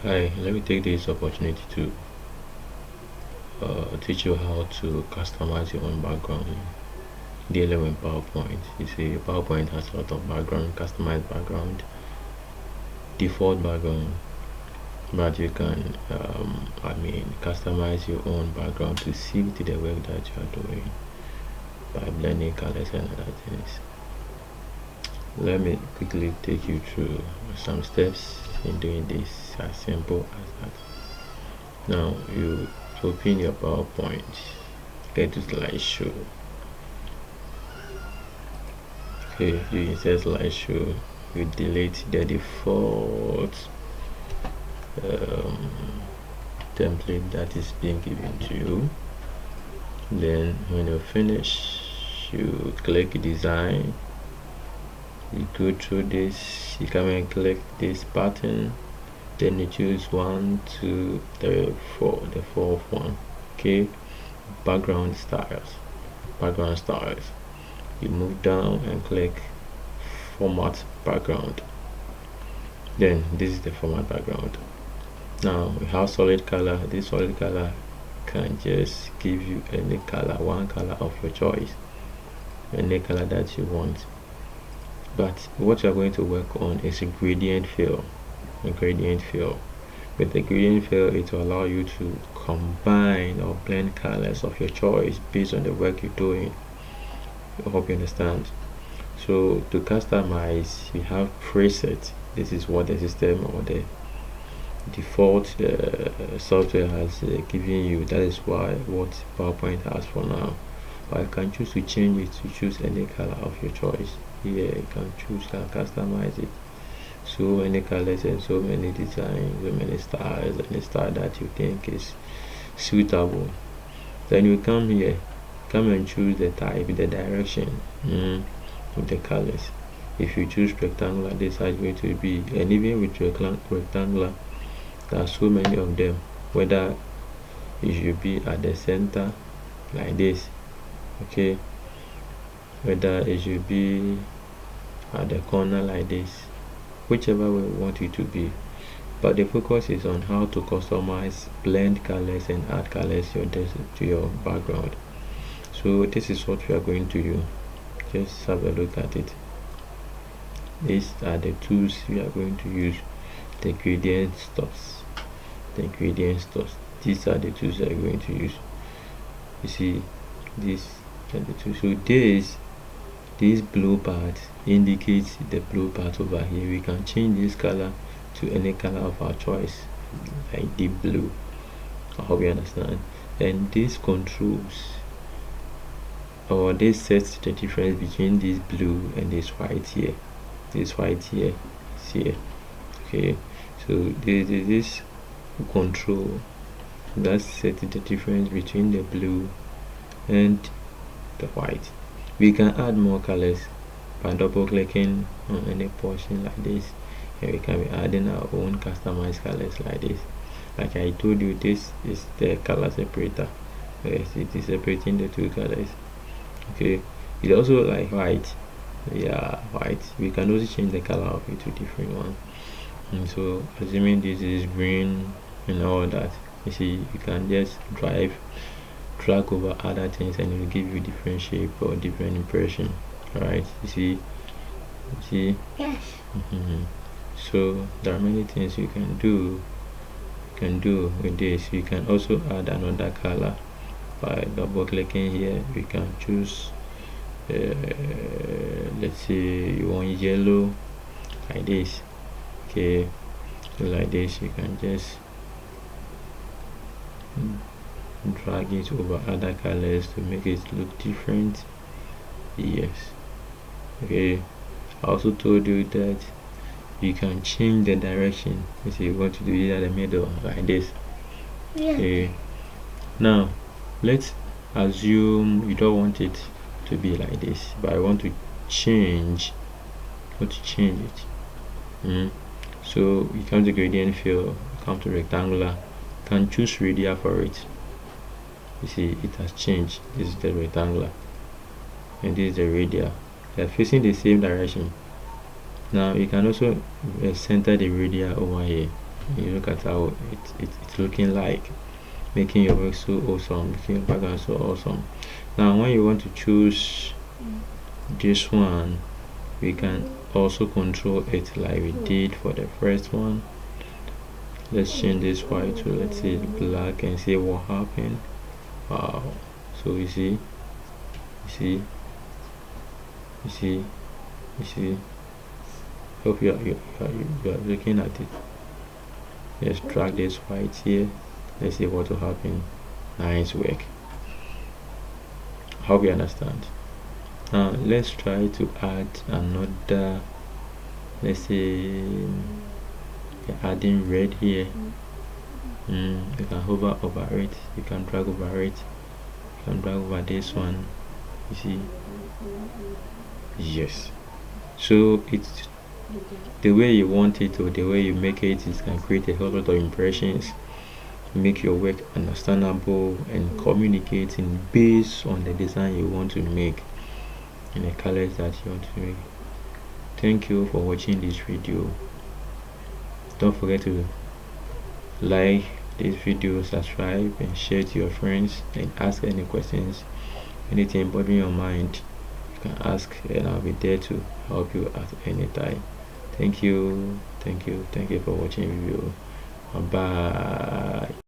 Hi, let me take this opportunity to teach you how to customize your own background dealing with PowerPoint. You see, PowerPoint has a lot of background, customized background, default background, but you can, customize your own background to suit the work that you are doing by blending colors and other things. Let me quickly take you through some steps in doing this, as simple as that. Now you open your PowerPoint, get to slideshow. Okay, you insert slideshow, you delete the default template that is being given to you. Then when you finish, you click design, you go through this, you come and click this button, then you choose 1, 2, 3, 4, the fourth one. Okay, background styles. You move down and click format background. Then this is the format background. Now we have solid color. This solid color can just give you any color, one color of your choice, any color that you want. But what you are going to work on is a gradient fill. With the gradient fill, it will allow you to combine or blend colors of your choice based on the work you're doing. I hope you understand. So to customize, you have preset. This is what the system or the default software has given you. That is what PowerPoint has for now. But you can choose to change it to choose any color of your choice. Here you can customize it. So many colors and so many designs, so many styles, any style that you think is suitable. Then you come here, and choose the type, the direction with the colors. If you choose rectangular, this is going to be, and even with rectangular, there are so many of them, whether it should be at the center like this, okay, whether it should be at the corner like this, whichever way we want it to be. But the focus is on how to customize, blend colors and add colors to your background. So this is what we are going to do. Just have a look at it. These are the tools we are going to use. The gradient stuffs. These are the tools we are going to use. You see, these are the tools. So this blue part indicates the blue part over here. We can change this color to any color of our choice, like deep blue. I hope you understand. And this controls, or this sets the difference between this blue and this white here. This white here is here. Okay, so this control that sets the difference between the blue and the white. We can add more colors by double clicking on any portion like this, and we can be adding our own customized colors like this. Like I told you, this is the color separator. Yes, it is separating the two colors. Okay, it's also like white. Yeah, white. We can also change the color of it to different one. And so assuming this is green and all that, you see, you can just drag over other things and it will give you different shape or different impression. All right, you see. Yes. So there are many things you can do with this. You can also add another color by double clicking here. You can choose let's say you want yellow like this. Okay, so like this, you can just drag it over other colors to make it look different. Yes. Okay, I also told you that you can change the direction. If you want to do it at the middle like this. Yeah. Okay, now let's assume you don't want it to be like this, but I want to change it. So you come to gradient fill, come to rectangular, can choose radius for it. You see, it has changed. This is the rectangular and this is the radius. They are facing the same direction. Now you can also center the radius over here. You look at how it's looking like, making your work so awesome, making your background so awesome. Now when you want to choose this one, we can also control it like we did for the first one. Let's change this white to, let's say, black, and see what happened. Wow. So you see, hope you are looking at it. Let's drag this white here. Let's see what will happen. Nice work. Hope you understand. Now let's try to add another. Let's say adding red here. You can hover over it, you can drag over it, you can drag over this one. You see, yes. So it's the way you want it, or the way you make it, it can create a whole lot of impressions, make your work understandable, and communicating based on the design you want to make and the colors that you want to make. Thank you for watching this video. Don't forget to like this video, subscribe, and share to your friends, and ask any questions, anything bothering your mind. You can ask, and I'll be there to help you at any time. Thank you for watching the video. Bye.